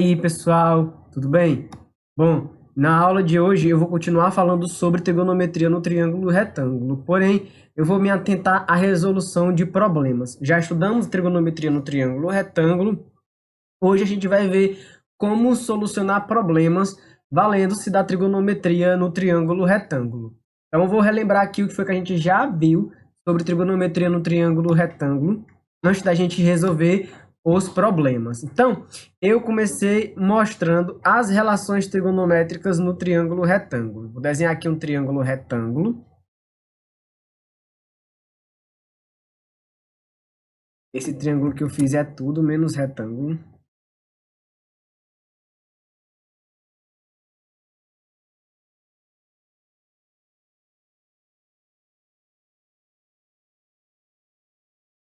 E aí, pessoal, tudo bem? Bom, na aula de hoje eu vou continuar falando sobre trigonometria no triângulo retângulo, porém eu vou me atentar à resolução de problemas. Já estudamos trigonometria no triângulo retângulo, hoje a gente vai ver como solucionar problemas valendo-se da trigonometria no triângulo retângulo. Então eu vou relembrar aqui o que foi que a gente já viu sobre trigonometria no triângulo retângulo, antes da gente resolver os problemas. Então, eu comecei mostrando as relações trigonométricas no triângulo retângulo. Vou desenhar aqui um triângulo retângulo. Esse triângulo que eu fiz é tudo menos retângulo.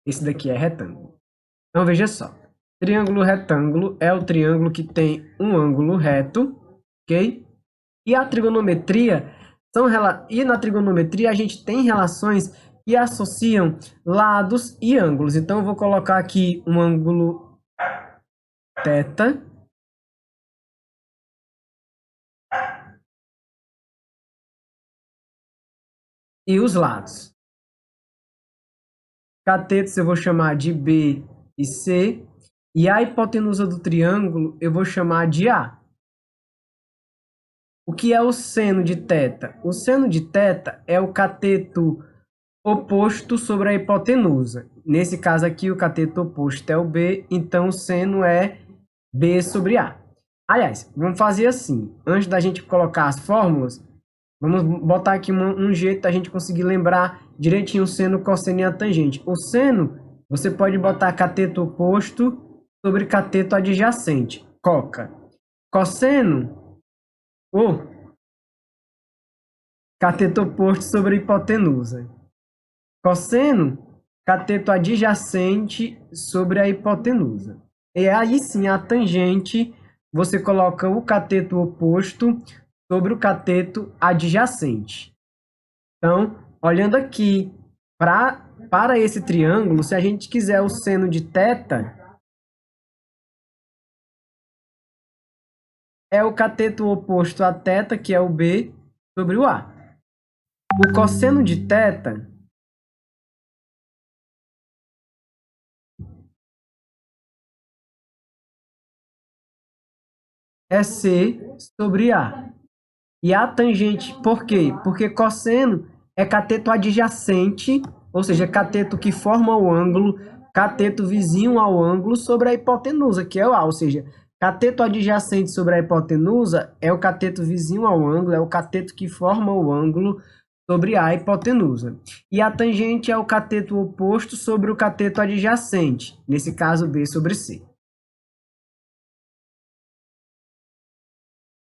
Esse daqui é retângulo. Então, veja só. Triângulo retângulo é o triângulo que tem um ângulo reto, ok? E a trigonometria e na trigonometria a gente tem relações que associam lados e ângulos. Então eu vou colocar aqui um ângulo θ e os lados. Catetos eu vou chamar de B e C, e a hipotenusa do triângulo eu vou chamar de A. O que é o seno de θ? O seno de θ é o cateto oposto sobre a hipotenusa. Nesse caso aqui, o cateto oposto é o B, então o seno é B sobre A. Aliás, vamos fazer assim. Antes da gente colocar as fórmulas, vamos botar aqui um jeito da gente conseguir lembrar direitinho o seno, o cosseno e a tangente. O seno, você pode botar cateto oposto sobre cateto adjacente. Coca. Cosseno, ou cateto oposto sobre hipotenusa. Cosseno, cateto adjacente sobre a hipotenusa. E aí sim, a tangente, você coloca o cateto oposto sobre o cateto adjacente. Então, olhando aqui para esse triângulo, se a gente quiser o seno de θ, é o cateto oposto a θ, que é o B, sobre o A. O cosseno de θ é C sobre A. E a tangente, por quê? Porque cosseno é cateto adjacente, ou seja, cateto que forma o ângulo, cateto vizinho ao ângulo sobre a hipotenusa, que é o A. Ou seja, cateto adjacente sobre a hipotenusa é o cateto vizinho ao ângulo, é o cateto que forma o ângulo sobre a hipotenusa. E a tangente é o cateto oposto sobre o cateto adjacente, nesse caso B sobre C.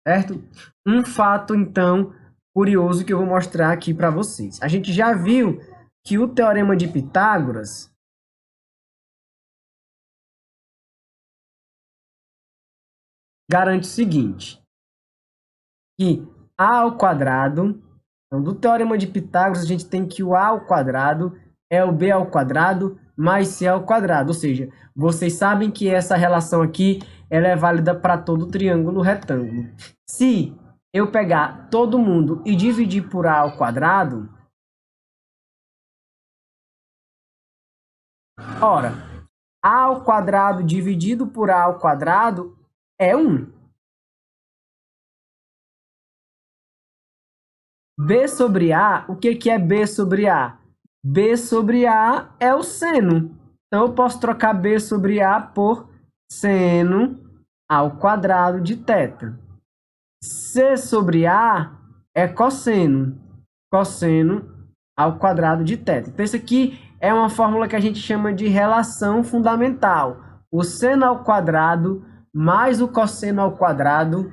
Certo? Um fato, então, curioso que eu vou mostrar aqui para vocês. A gente já viu que o teorema de Pitágoras garante o seguinte, que A ao quadrado, então, do teorema de Pitágoras, a gente tem que o A ao quadrado é o B ao quadrado mais C ao quadrado. Ou seja, vocês sabem que essa relação aqui ela é válida para todo triângulo retângulo. Se eu pegar todo mundo e dividir por A ao quadrado, ora, A ao quadrado dividido por A ao quadrado é 1. B sobre A, o que é B sobre A? B sobre A é o seno. Então, eu posso trocar B sobre A por seno ao quadrado de θ. C sobre A é cosseno. Cosseno ao quadrado de θ. Então, isso aqui é uma fórmula que a gente chama de relação fundamental. O seno ao quadrado mais o cosseno ao quadrado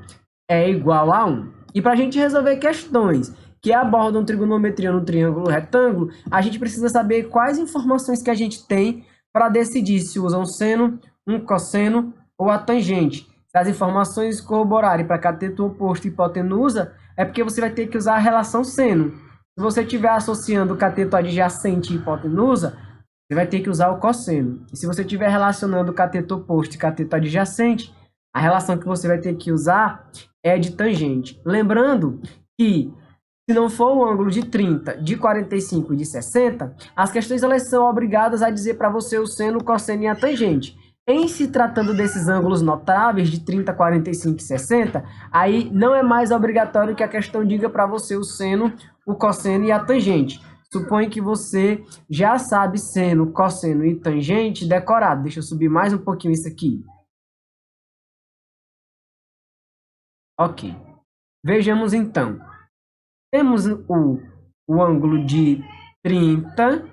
é igual a 1. E para a gente resolver questões que abordam trigonometria no triângulo retângulo, a gente precisa saber quais informações que a gente tem para decidir se usa um seno, um cosseno ou a tangente. Se as informações corroborarem para cateto oposto e hipotenusa, é porque você vai ter que usar a relação seno. Se você estiver associando o cateto adjacente e hipotenusa, você vai ter que usar o cosseno. E se você estiver relacionando o cateto oposto e cateto adjacente, A relação que você vai ter que usar é de tangente. Lembrando que, se não for um ângulo de 30, de 45 e de 60, as questões elas são obrigadas a dizer para você o seno, o cosseno e a tangente. Em se tratando desses ângulos notáveis de 30, 45 e 60, aí não é mais obrigatório que a questão diga para você o seno, o cosseno e a tangente. Suponho que você já sabe seno, cosseno e tangente decorado. Deixa eu subir mais um pouquinho isso aqui. Ok. Vejamos então. Temos o ângulo de 30,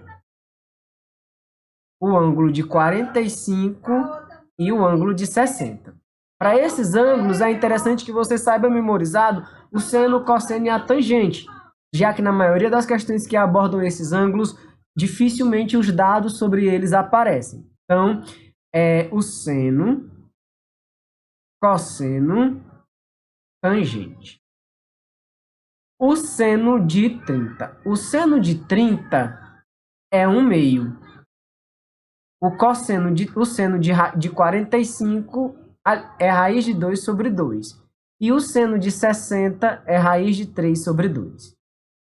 o ângulo de 45 e o ângulo de 60. Para esses ângulos, é interessante que você saiba memorizado o seno, o cosseno e a tangente, já que na maioria das questões que abordam esses ângulos, dificilmente os dados sobre eles aparecem. Então, é o seno, cosseno, tangente. O seno de 30. O seno de 30 é 1/2. O seno de 45 é raiz de 2 sobre 2. E o seno de 60 é raiz de 3 sobre 2.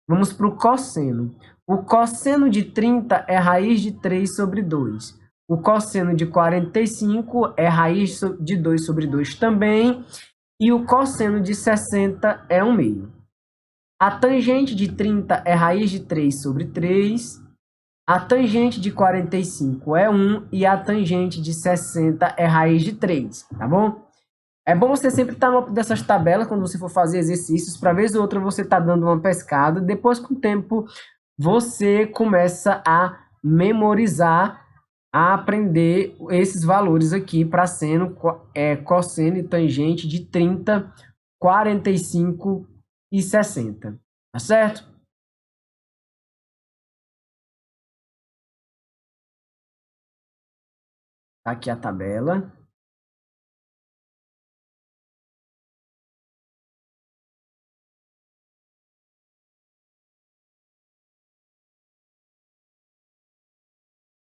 Vamos para o cosseno. O cosseno de 30 é raiz de 3 sobre 2. O cosseno de 45 é raiz de 2 sobre 2 também. E o cosseno de 60 é 1/2. A tangente de 30 é raiz de 3 sobre 3. A tangente de 45 é 1 e a tangente de 60 é raiz de 3, tá bom? É bom você sempre estar no topo dessas tabelas quando você for fazer exercícios, para vez ou outra você está dando uma pescada. Depois, com o tempo, você começa a memorizar, a aprender esses valores aqui para seno, cosseno e tangente de 30, 45 e 60, tá certo? Tá aqui a tabela.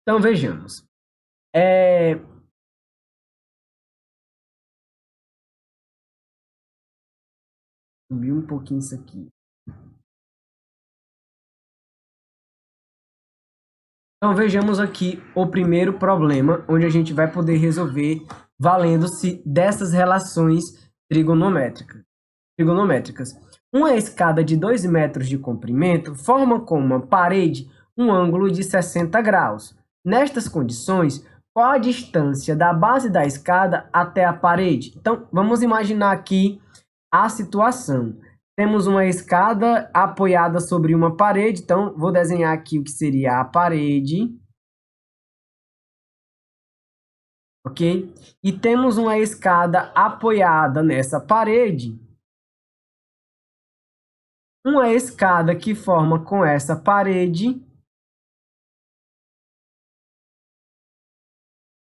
Então, vejamos. Subir um pouquinho isso aqui. Então, vejamos aqui o primeiro problema, onde a gente vai poder resolver valendo-se dessas relações trigonométricas. Uma escada de 2 metros de comprimento forma com uma parede um ângulo de 60 graus. Nestas condições, qual a distância da base da escada até a parede? Então, vamos imaginar aqui a situação. Temos uma escada apoiada sobre uma parede, então vou desenhar aqui o que seria a parede. Ok? E temos uma escada apoiada nessa parede. Uma escada que forma com essa parede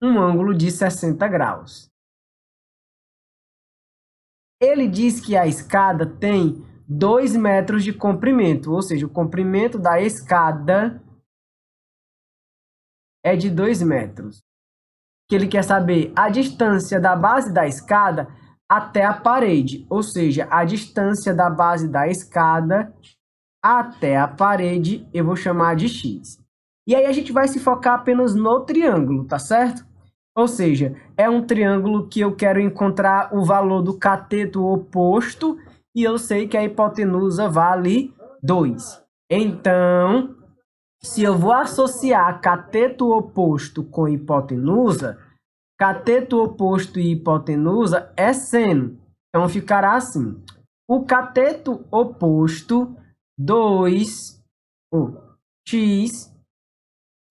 um ângulo de 60 graus. Ele diz que a escada tem 2 metros de comprimento, ou seja, o comprimento da escada é de 2 metros. Que ele quer saber a distância da base da escada até a parede, ou seja, a distância da base da escada até a parede, eu vou chamar de x. E aí a gente vai se focar apenas no triângulo, tá certo? Ou seja, é um triângulo que eu quero encontrar o valor do cateto oposto e eu sei que a hipotenusa vale 2. Então, se eu vou associar cateto oposto com hipotenusa, cateto oposto e hipotenusa é seno. Então, ficará assim. O cateto oposto, 2, x,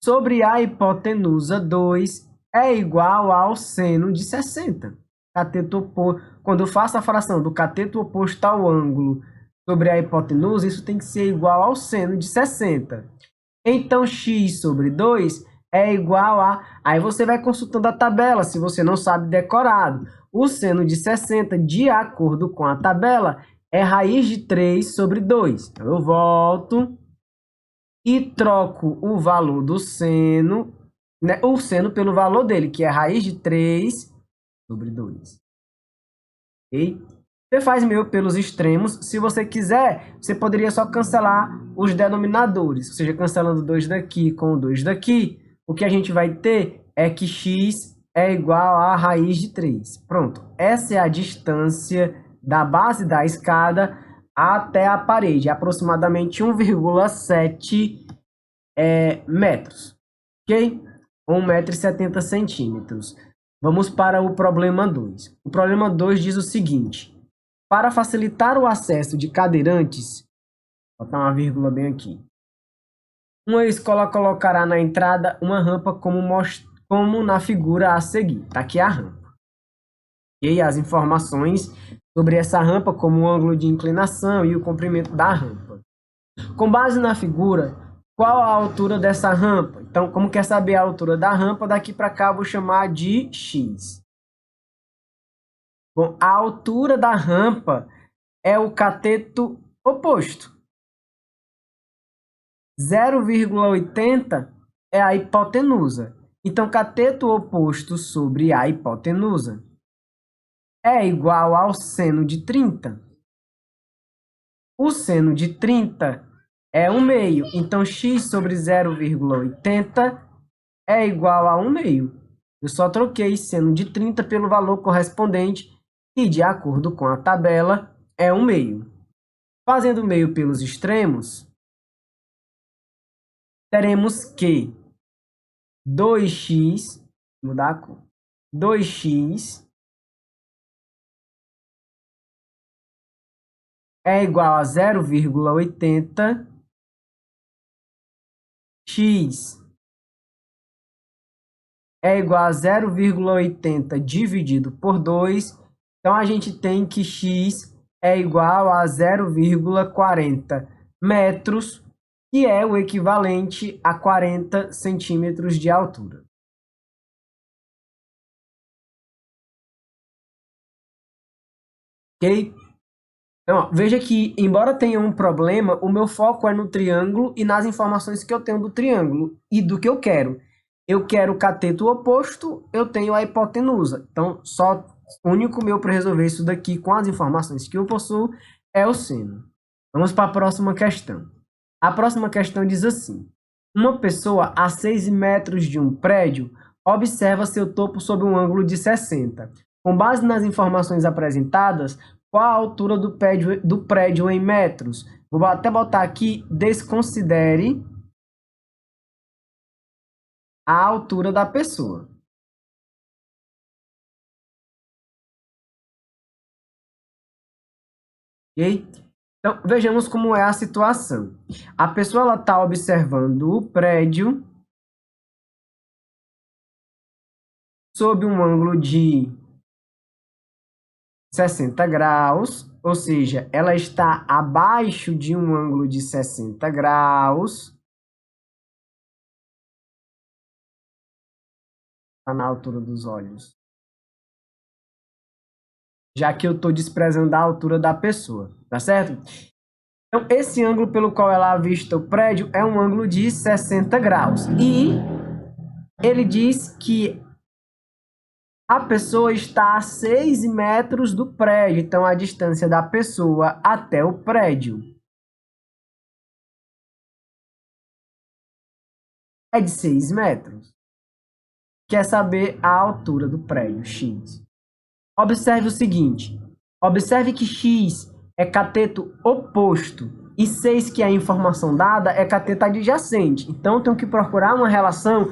sobre a hipotenusa 2, é igual ao seno de 60. Cateto oposto, quando eu faço a fração do cateto oposto ao ângulo sobre a hipotenusa, isso tem que ser igual ao seno de 60. Então, x sobre 2 é igual a... Aí você vai consultando a tabela, se você não sabe decorado. O seno de 60, de acordo com a tabela, é raiz de 3 sobre 2. Então, eu volto e troco o valor do seno, né, o seno pelo valor dele, que é raiz de 3 sobre 2. ok? Você faz meio pelos extremos. Se você quiser, você poderia só cancelar os denominadores, ou seja, cancelando 2 daqui com 2 daqui, o que a gente vai ter é que x é igual a raiz de 3. Pronto, essa é a distância da base da escada até a parede, aproximadamente 1,7 metros, ok? 1,70 m. Vamos para o problema 2. O problema 2 diz o seguinte: para facilitar o acesso de cadeirantes, vou botar uma vírgula bem aqui, uma escola colocará na entrada uma rampa como na figura a seguir. Está aqui a rampa. E as informações sobre essa rampa, como o ângulo de inclinação e o comprimento da rampa. Com base na figura, qual a altura dessa rampa? Então, como quer saber a altura da rampa, daqui para cá eu vou chamar de x. Bom, a altura da rampa é o cateto oposto. 0,80 é a hipotenusa. Então, cateto oposto sobre a hipotenusa é igual ao seno de 30. O seno de 30 é 1 meio. Então, x sobre 0,80 é igual a 1 meio. Eu só troquei seno de 30 pelo valor correspondente e, de acordo com a tabela, é 1 meio. Fazendo meio pelos extremos, teremos que 2x, vou mudar a cor, 2x é igual a 0,80, x é igual a 0,80 dividido por 2, então a gente tem que x é igual a 0,40 metros, que é o equivalente a 40 centímetros de altura. Ok? Então, ó, veja que, embora tenha um problema, o meu foco é no triângulo e nas informações que eu tenho do triângulo e do que eu quero. Eu quero o cateto oposto, eu tenho a hipotenusa. Então, só o único meu para resolver isso daqui com as informações que eu possuo é o seno. Vamos para a próxima questão. A próxima questão diz assim: uma pessoa a 6 metros de um prédio observa seu topo sob um ângulo de 60. Com base nas informações apresentadas, qual a altura do prédio em metros? Vou até botar aqui, desconsidere a altura da pessoa. Ok? Então, vejamos como é a situação. A pessoa está observando o prédio sob um ângulo de 60 graus, ou seja, ela está abaixo de um ângulo de 60 graus. Está na altura dos olhos. Já que eu estou desprezando a altura da pessoa, tá certo? Então, esse ângulo pelo qual ela avista o prédio é um ângulo de 60 graus. E ele diz que a pessoa está a 6 metros do prédio. Então, a distância da pessoa até o prédio é de 6 metros. Quer saber a altura do prédio, x. Observe o seguinte. Observe que x é cateto oposto e 6, que é a informação dada, é cateto adjacente. Então, eu tenho que procurar uma relação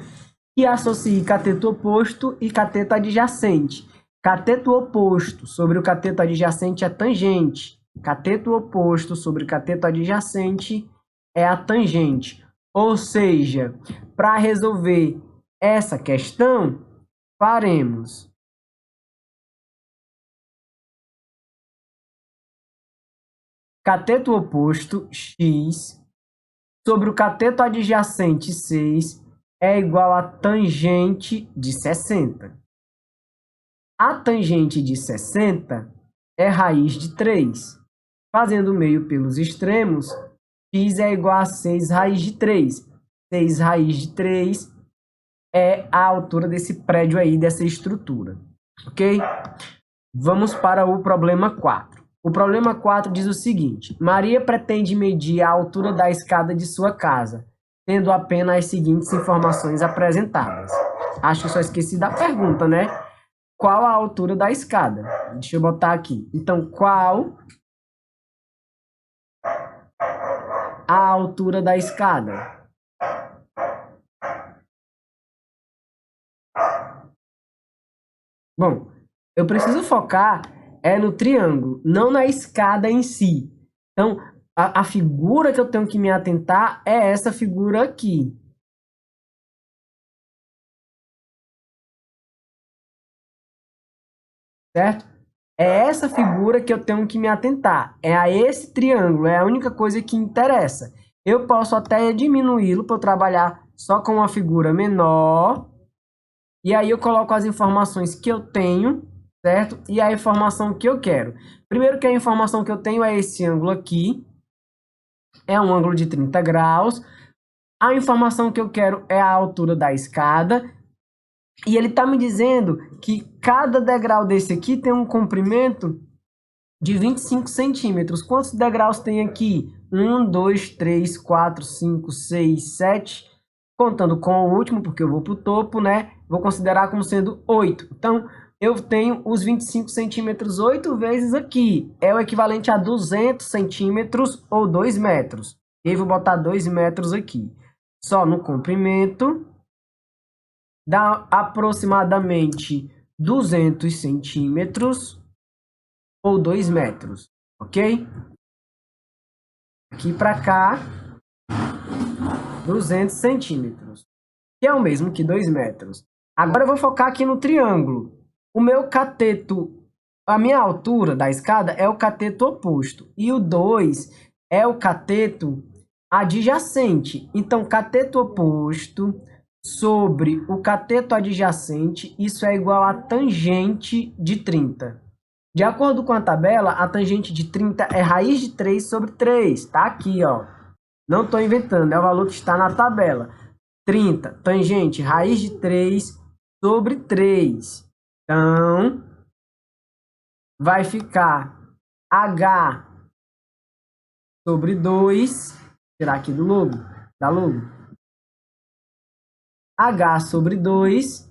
que associe cateto oposto e cateto adjacente. Cateto oposto sobre o cateto adjacente é tangente. Cateto oposto sobre cateto adjacente é a tangente. Ou seja, para resolver essa questão, faremos cateto oposto, x, sobre o cateto adjacente, 6, é igual a tangente de 60. A tangente de 60 é raiz de 3. Fazendo meio pelos extremos, x é igual a 6 raiz de 3. 6 raiz de 3 é a altura desse prédio aí, dessa estrutura. Ok? Vamos para o problema 4. O problema 4 diz o seguinte: Maria pretende medir a altura da escada de sua casa, tendo apenas as seguintes informações apresentadas. Acho que só esqueci da pergunta, né? Qual a altura da escada? Deixa eu botar aqui. Então, qual a altura da escada? Bom, eu preciso focar no triângulo, não na escada em si. Então, a figura que eu tenho que me atentar é essa figura aqui. Certo? É essa figura que eu tenho que me atentar. É a esse triângulo, é a única coisa que interessa. Eu posso até diminuí-lo para eu trabalhar só com uma figura menor. E aí eu coloco as informações que eu tenho, certo? E a informação que eu quero. Primeiro que a informação que eu tenho é esse ângulo aqui. É um ângulo de 30 graus. A informação que eu quero é a altura da escada. E ele está me dizendo que cada degrau desse aqui tem um comprimento de 25 centímetros. Quantos degraus tem aqui? 1, 2, 3, 4, 5, 6, 7. Contando com o último, porque eu vou para o topo, né? Vou considerar como sendo 8. Então, eu tenho os 25 centímetros 8 vezes aqui. É o equivalente a 200 centímetros ou 2 metros. E aí, vou botar 2 metros aqui. Só no comprimento dá aproximadamente 200 centímetros ou 2 metros, ok? Aqui para cá, 200 centímetros, que é o mesmo que 2 metros. Agora eu vou focar aqui no triângulo. O meu cateto, a minha altura da escada é o cateto oposto. E o 2 é o cateto adjacente. Então, cateto oposto sobre o cateto adjacente, isso é igual a tangente de 30. De acordo com a tabela, a tangente de 30 é raiz de 3 sobre 3. Tá aqui, ó. Não estou inventando, é o valor que está na tabela. 30, tangente, raiz de 3 sobre 3. Então, vai ficar H sobre 2. Vou tirar aqui do logo, da logo. H sobre 2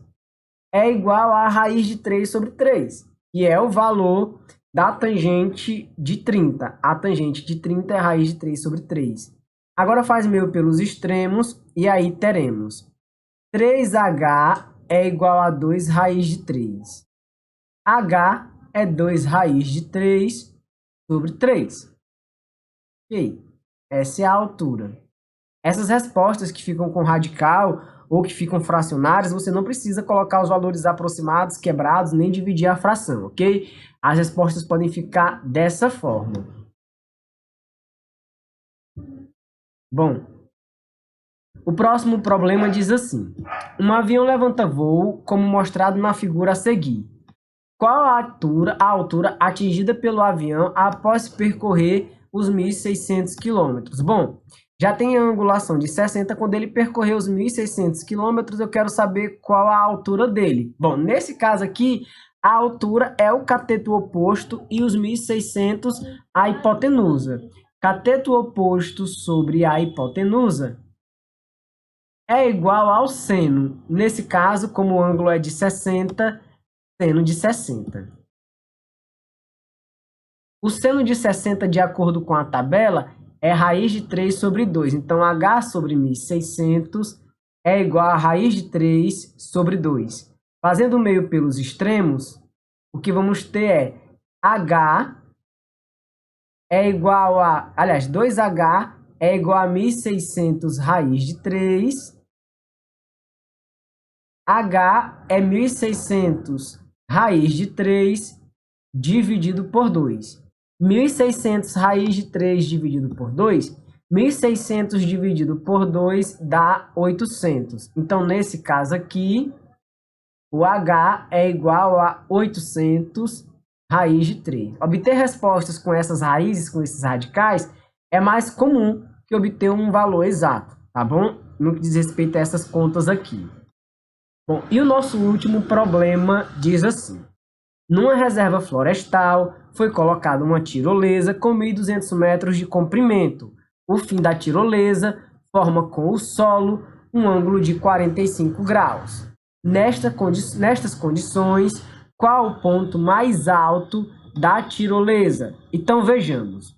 é igual a raiz de 3 sobre 3, que é o valor da tangente de 30. A tangente de 30 é a raiz de 3 sobre 3. Agora faz meu pelos extremos e aí teremos 3H é igual a 2 raiz de 3. H é 2 raiz de 3 sobre 3. Ok, essa é a altura. Essas respostas que ficam com radical ou que ficam fracionárias, você não precisa colocar os valores aproximados, quebrados, nem dividir a fração, ok? As respostas podem ficar dessa forma. Bom, o próximo problema diz assim: um avião levanta voo, como mostrado na figura a seguir. Qual a altura atingida pelo avião após percorrer os 1.600 quilômetros? Bom, já tem a angulação de 60, quando ele percorreu os 1.600 quilômetros, eu quero saber qual a altura dele. Bom, nesse caso aqui, a altura é o cateto oposto e os 1.600 a hipotenusa. Cateto oposto sobre a hipotenusa é igual ao seno. Nesse caso, como o ângulo é de 60, seno de 60. O seno de 60, de acordo com a tabela, é raiz de 3 sobre 2. Então, H sobre 1.600 é igual a raiz de 3 sobre 2. Fazendo o meio pelos extremos, o que vamos ter é H é igual a... Aliás, 2H é igual a 1.600 raiz de 3. H é 1.600 raiz de 3 dividido por 2. 1.600 raiz de 3 dividido por 2, 1.600 dividido por 2 dá 800. Então, nesse caso aqui, o H é igual a 800 raiz de 3. Obter respostas com essas raízes, com esses radicais, é mais comum que obter um valor exato, tá bom? No que diz respeito a essas contas aqui. Bom, e o nosso último problema diz assim: Numa reserva florestal, foi colocada uma tirolesa com 1.200 metros de comprimento. O fim da tirolesa forma com o solo um ângulo de 45 graus. Nestas condições, qual o ponto mais alto da tirolesa? Então, vejamos.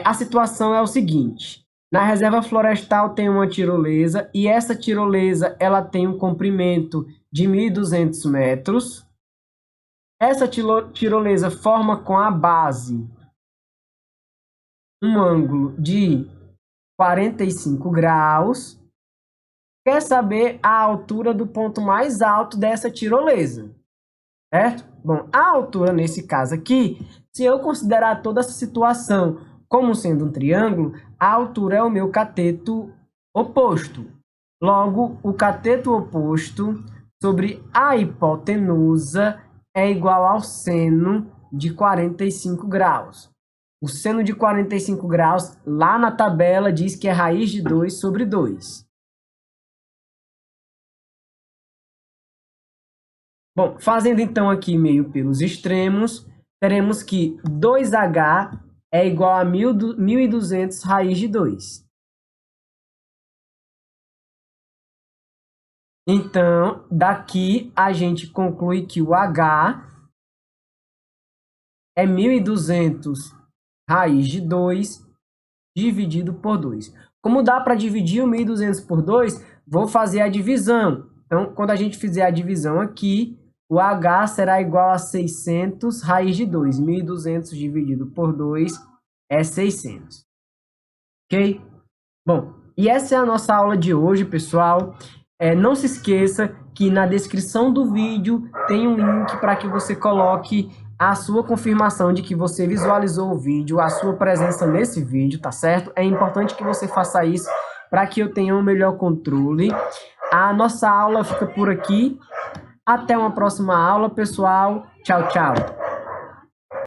A situação é o seguinte. Na reserva florestal tem uma tirolesa e essa tirolesa ela tem um comprimento de 1.200 metros. Essa tirolesa forma com a base um ângulo de 45 graus. Quer saber a altura do ponto mais alto dessa tirolesa, certo? Bom, a altura nesse caso aqui, se eu considerar toda essa situação como sendo um triângulo, a altura é o meu cateto oposto. Logo, o cateto oposto sobre a hipotenusa é igual ao seno de 45 graus. O seno de 45 graus, lá na tabela, diz que é raiz de 2 sobre 2. Bom, fazendo então aqui meio pelos extremos, teremos que 2h é igual a 1.200 raiz de 2. Então, daqui a gente conclui que o h é 1.200 raiz de 2 dividido por 2. Como dá para dividir o 1.200 por 2, vou fazer a divisão. Então, quando a gente fizer a divisão aqui, o h será igual a 600 raiz de 2. 1.200 dividido por 2 é 600. Ok? Bom, e essa é a nossa aula de hoje, pessoal. Não se esqueça que na descrição do vídeo tem um link para que você coloque a sua confirmação de que você visualizou o vídeo, a sua presença nesse vídeo, tá certo? É importante que você faça isso para que eu tenha um melhor controle. A nossa aula fica por aqui. Até uma próxima aula, pessoal. Tchau, tchau.